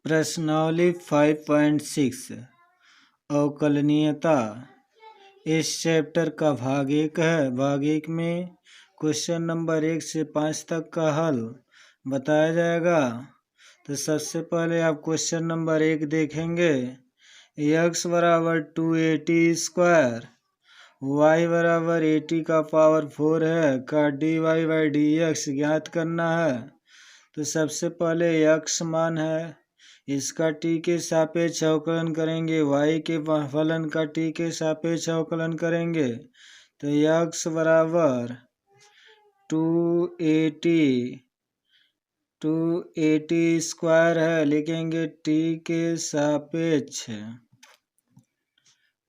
प्रश्नावली 5.6 अवकलनीयता इस चैप्टर का भाग 1 है। भाग 1 में क्वेश्चन नंबर 1 से 5 तक का हल बताया जाएगा। तो सबसे पहले आप क्वेश्चन नंबर 1 देखेंगे। x बराबर 280 y बराबर 80 का पावर 4 है का dy बाई डी एक्स ज्ञात करना है। तो सबसे पहले x मान है, इसका t के सापेक्ष अवकलन करेंगे, y के फलन का t के सापेक्ष अवकलन करेंगे। तो x बराबर 280 स्क्वायर है, लिखेंगे t के सापेक्ष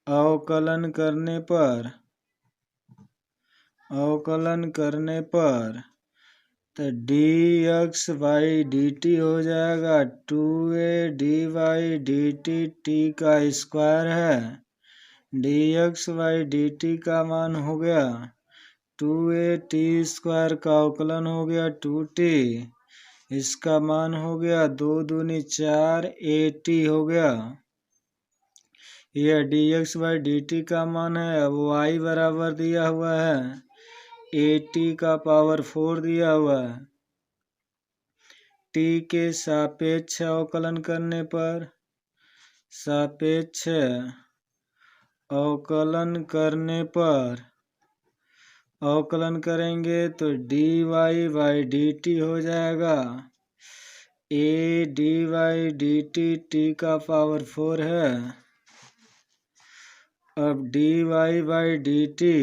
अवकलन करने पर तो dx बाई डी टी हो जाएगा 2a by D T t का स्क्वायर है। dx बाई डी टी का मान हो गया 2a स्क्वायर का अवकलन हो गया 2t, इसका मान हो गया 2 दूनी 4 80 हो गया। यह dx बाई डी टी का मान है। अब y बराबर दिया हुआ है 80 का पावर 4 दिया हुआ है। t के सापेक्ष अवकलन करने पर अवकलन करेंगे तो dy बाई डी टी हो जाएगा a dy D T t का पावर 4 है। अब dy by D T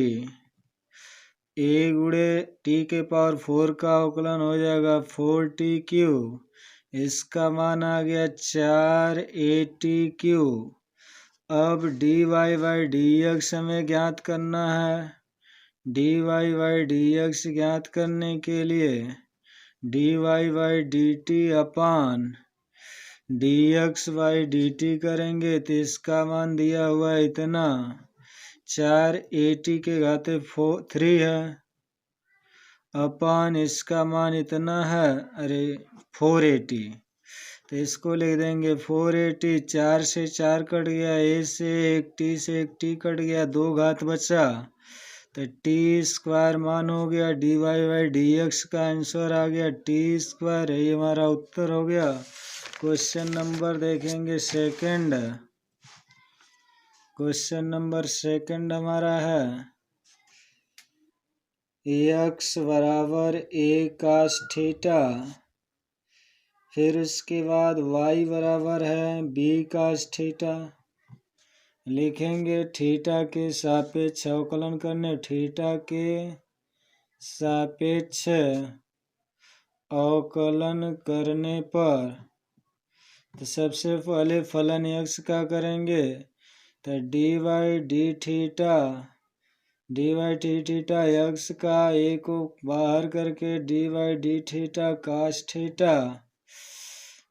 a गुणे t के पावर 4 का अवकलन हो जाएगा 4t क्यूब, इसका मान आ गया 480 क्यूब। अब dy बाई डी एक्स हमें ज्ञात करना है। dy बाई डी एक्स ज्ञात करने के लिए dy by D T upon dx by D T करेंगे तो इसका मान दिया हुआ है इतना 480 के घाते 3 है अपान इसका मान इतना है 480। तो इसको लिख देंगे 480, 4 से 4 कट गया, a से 1 t से 1 t कट गया, 2 घात बचा तो t स्क्वायर मान हो गया dy बाई डी एक्स का आंसर आ गया t स्क्वायर, यही हमारा उत्तर हो गया। क्वेश्चन नंबर देखेंगे सेकंड। क्वेश्चन नंबर सेकंड हमारा है x बराबर a cos थीटा, फिर उसके बाद y बराबर है b cos थीटा। लिखेंगे थीटा के सापेक्ष अवकलन करने, थीटा के सापेक्ष अवकलन करने पर तो सबसे पहले फलन x का करेंगे तो dy डी थीटा x का a को बाहर करके dy D theta cos theta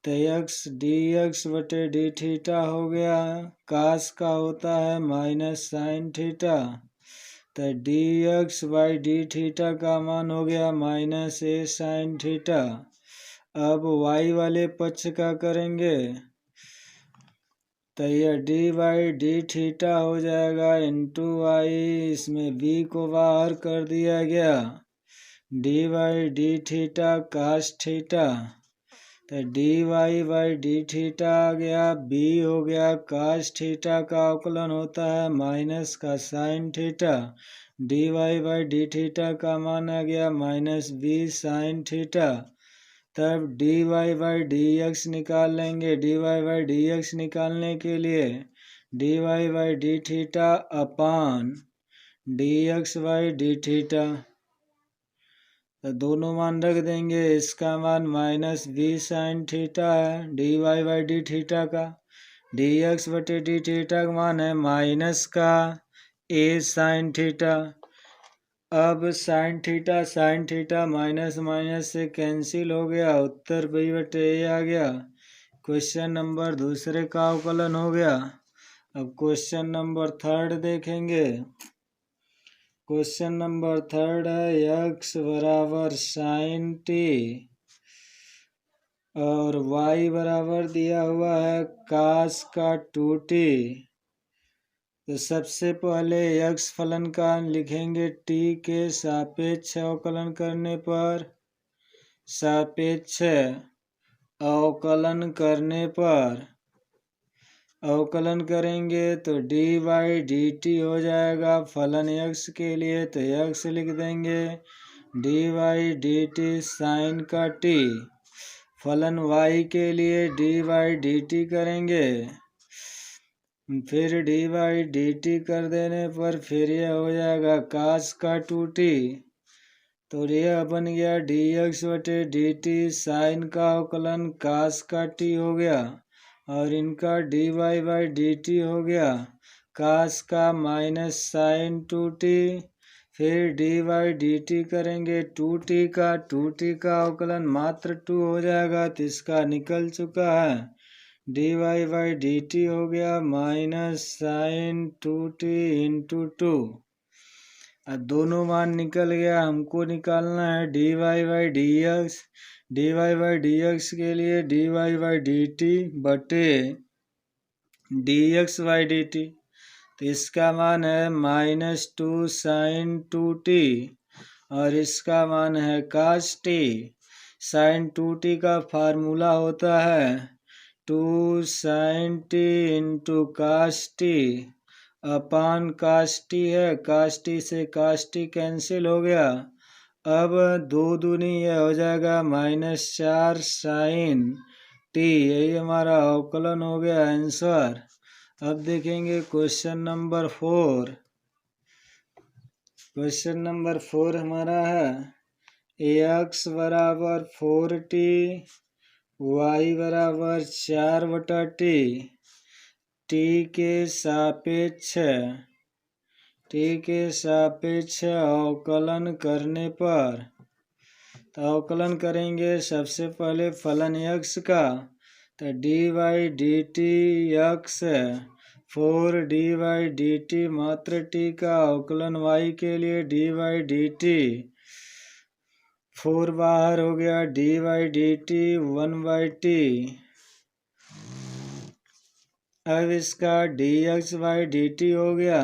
तो x dx बटे डी थीटा हो गया। cos का होता है माइनस साइन थीटा तो dx बाई डी थीटा का मान हो गया माइनस a साइन थीटा। अब y वाले पक्ष का करेंगे तो यह dy बाई डी थीटा हो जाएगा इंटू y, इसमें b को बाहर कर दिया गया dy by D theta cos theta तो dy बाई डी थीटा आ गया, b हो गया cos थीटा का अवकलन होता है माइनस का sine theta, dy by D theta का मान आ गया माइनस b साइन थीटा। तब dy बाई डी एक्स निकाल लेंगे। dy बाई डी एक्स निकालने के लिए dy by D theta upon dx by D theta तो दोनों मान रख देंगे। इसका मान माइनस b साइन थीटा है dy बाई डी थीटा का, dx बटे डी थीटा का मान है माइनस का a साइन थीटा। अब साइन थीटा माइनस माइनस से कैंसिल हो गया, उत्तर b बटे a आ गया। क्वेश्चन नंबर दूसरे का अवकलन हो गया। अब क्वेश्चन नंबर थर्ड देखेंगे। क्वेश्चन नंबर थर्ड है x बराबर साइन t और y बराबर दिया हुआ है cos का 2t। तो सबसे पहले x फलन का लिखेंगे t के सापेक्ष अवकलन करने पर, सापेक्ष अवकलन करने पर अवकलन करेंगे तो dy dt हो जाएगा। फलन x के लिए तो x लिख देंगे, dy dt साइन का t। फलन y के लिए dy dt करेंगे, फिर dy dt कर देने पर फिर यह हो जाएगा cos का 2t। तो यह बन गया dx बटे dt साइन का अवकलन cos का t हो गया, और इनका dy dt हो गया cos का माइनस साइन 2t। फिर dy dt करेंगे 2t का अवकलन मात्र 2 हो जाएगा, तो इसका निकल चुका है। dy dt हो गया माइनस साइन 2t इंटू 2। अब दोनों मान निकल गया, हमको निकालना है dy dx। dy dx के लिए dy dt बटे dx dt, तो इसका मान है माइनस 2 साइन 2t, और इसका मान है cos t। साइन 2t का फार्मूला होता है 2 sine t into cos t upon cos t है, cos t से cos t कैंसिल हो गया। अब 2 दूनी यह हो जाएगा माइनस 4 साइन t। यही हमारा अवकलन हो गया आंसर। अब देखेंगे क्वेश्चन नंबर 4। क्वेश्चन नंबर 4 हमारा है x बराबर 4t y बराबर 4/t t के सापेक्ष अवकलन करने पर, तो अवकलन करेंगे सबसे पहले फलन x का, तो dy dt x 4 dy dt मात्र t का अवकलन y के लिए dy dt 4 बाहर हो गया, dy dt 1/t। अब इसका dx dt हो गया।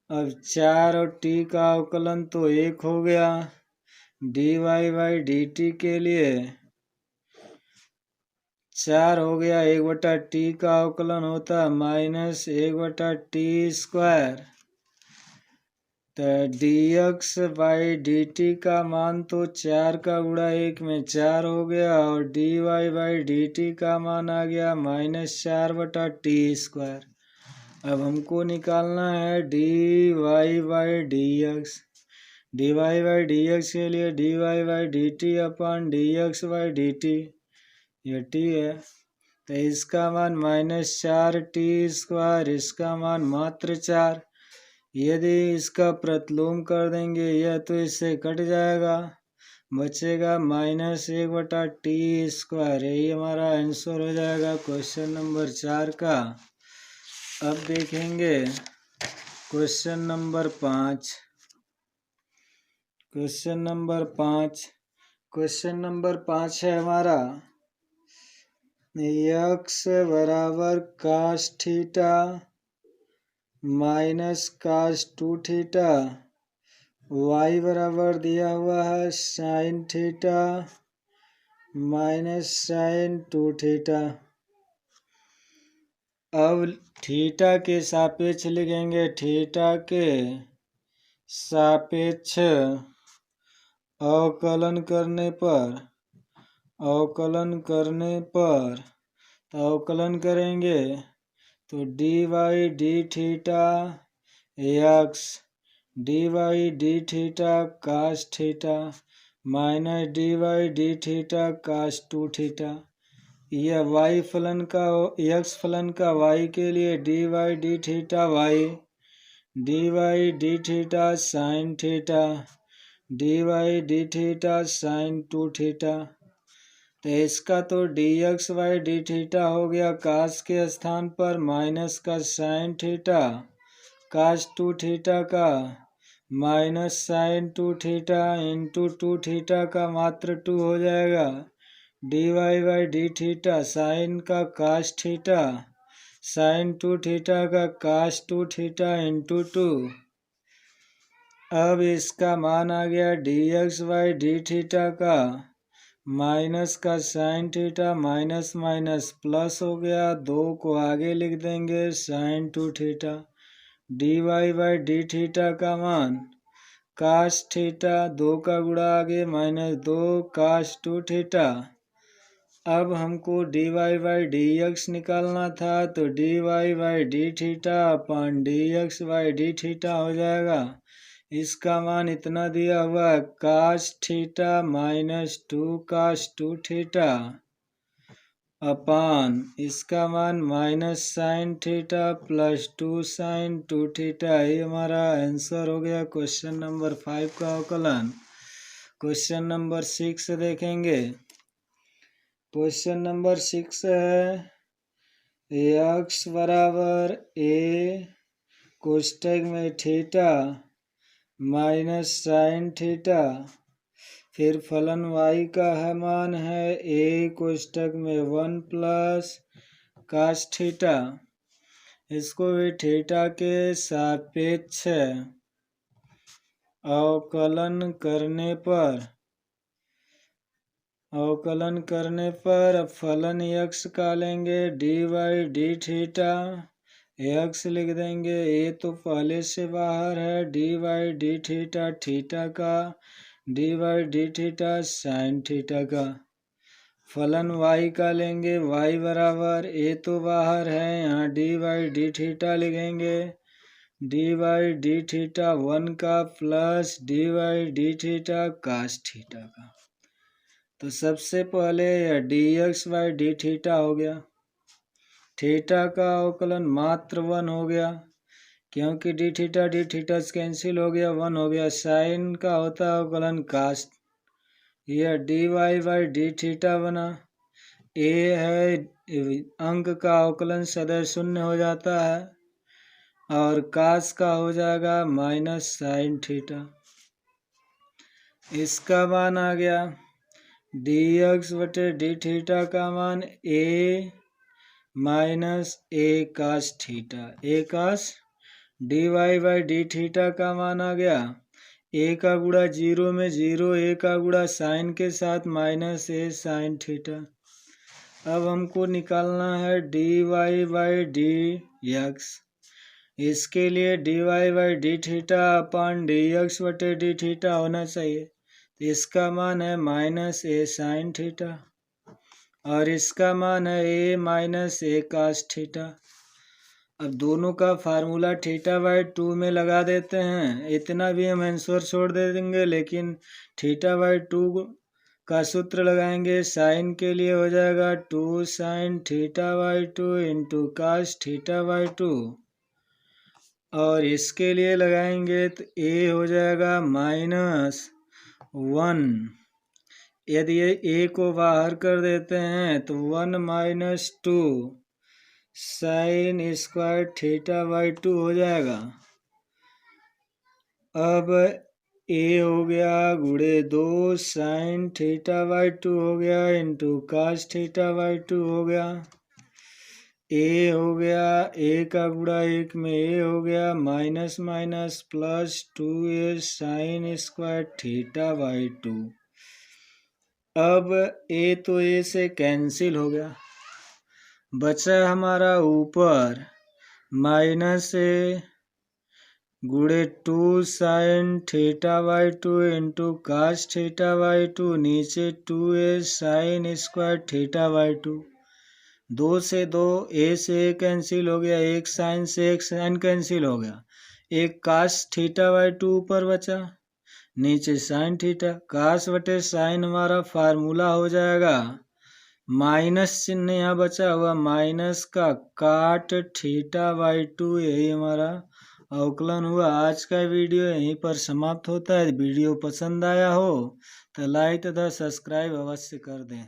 अब 4 और t का अवकलन तो 1 हो गया। dy dt के लिए 4 हो गया, 1/t का अवकलन होता माइनस 1/t स्क्वायर। तो dx dt का मान तो 4 का गुणा 1 में 4 हो गया, और dy dt का मान आ गया माइनस 4/t स्क्वायर। अब हमको निकालना है dy dx। dy dx के लिए dy dt अपान dx dt, यह t है, तो इसका मान माइनस 4t स्क्वायर, इसका मान मात्र 4। यदि इसका प्रतिलोम कर देंगे यह तो इससे कट जाएगा, बचेगा माइनस 1/t स्क्वायर। यही हमारा आंसर हो जाएगा क्वेश्चन नंबर 4 का। अब देखेंगे क्वेश्चन नंबर 5। क्वेश्चन नंबर 5 है हमारा x बराबर cos theta minus cos 2 theta, y बराबर दिया हुआ है sine theta minus sine 2 theta. अब थीटा के सापेक्ष लिखेंगे, थीटा के सापेक्ष अवकलन करने पर अवकलन करेंगे तो dy d theta x dy d theta cos theta minus dy d theta cos 2 theta. यह y फलन का x फलन का y के लिए dy d theta y, dy d theta sine theta, dy d theta sine 2 theta. तो इसका तो dx d थीटा हो गया, cos के स्थान पर माइनस का साइन थीटा, cos 2 थीटा का minus sine 2 theta into 2 theta का मात्र 2 हो जाएगा, dy by D theta sine का कास थीटा साइन 2 थीटा का कास 2 थीटा इंटू 2। अब इसका मान आ गया dx बाई डी थीटा का माइनस का sine theta minus minus plus हो गया, 2 को आगे लिख देंगे sine 2 theta. dy by D theta का मान कास थीटा 2 का गुणा आगे माइनस 2 कास 2 थीटा। अब हमको dy बाई डी एक्स निकालना था तो dy by D theta upon dx by D theta हो जाएगा। इसका मान इतना दिया हुआ है cos theta minus 2 cos 2 theta upon इसका मान minus sine theta plus 2 sine 2 theta. ये हमारा आंसर हो गया क्वेश्चन नंबर 5 का अवकलन। क्वेश्चन नंबर 6 देखेंगे। क्वेश्चन नंबर 6 है x बराबर a कोष्टक में थीटा माइनस साइन थीटा, फिर फलन y का है मान है a कोष्टक में 1 प्लस कास थीटा। इसको भी थीटा के सापेक्ष अवकलन करने पर फलन x का लेंगे dy डी थीटा x लिख देंगे। a तो पहले से बाहर है dy डी थीटा थीटा का dy D theta sine theta का। फलन y का लेंगे y बराबर a तो बाहर है यहाँ dy डी थीटा लिखेंगे dy डी थीटा 1 का plus dy D theta cos theta का। तो सबसे पहले यह dx बाई डी थीटा हो गया। थीटा का अवकलन मात्र 1 हो गया क्योंकि डी थीटा से कैंसिल हो गया 1 हो गया। साइन का होता है अवकलन कास। यह dy बाई डी थीटा बना। a है अंक का अवकलन सदैव 0 हो जाता है और कास का हो जाएगा माइनस साइन थीटा। इसका मान आ गया dx बटे डी थीटा का मान a minus a cos theta a cos. dy by D theta का मान आ गया a का गुणा 0 में 0 a का गुणा साइन के साथ माइनस a साइन थीटा। अब हमको निकालना है dy बाई डी एक्स। इसके लिए dy by D theta upon dx बटे डी थीटा होना चाहिए। इसका मान है माइनस a साइन थीटा और इसका मान है a minus a cos theta. अब दोनों का फार्मूला थीटा बाई 2 में लगा देते हैं। इतना भी हम आंसर छोड़ दे देंगे लेकिन थीटा बाई 2 का सूत्र लगाएंगे। साइन के लिए हो जाएगा 2 sine theta by 2 into cos theta by 2 और इसके लिए लगाएंगे तो a हो जाएगा माइनस 1। यदि a को बाहर कर देते हैं तो 1 minus 2 sine square theta by 2 हो जाएगा। अब a हो गया गुणे 2 साइन थीटा बाई 2 हो गया इंटू कास थीटा बाई 2 हो गया। a हो गया a का गुणा 1 में a हो गया minus minus plus 2a sine square theta by 2। अब a तो a से कैंसिल हो गया, बचा हमारा ऊपर माइनस a गुणे 2 sine theta by 2 into cos theta by 2 नीचे 2a sine square theta by 2। 2 से 2 a से a कैंसिल हो गया, एक साइन से एक साइन कैंसिल हो गया, एक कास थीटा बाई 2 ऊपर बचा नीचे साइन थीटा। कास बटे साइन हमारा फार्मूला हो जाएगा माइनस चिन्ह यहाँ बचा हुआ माइनस का काट थीटा बाई 2। यही हमारा अवकलन हुआ। आज का वीडियो यहीं पर समाप्त होता है। वीडियो पसंद आया हो तो लाइक तथा सब्सक्राइब अवश्य कर दें।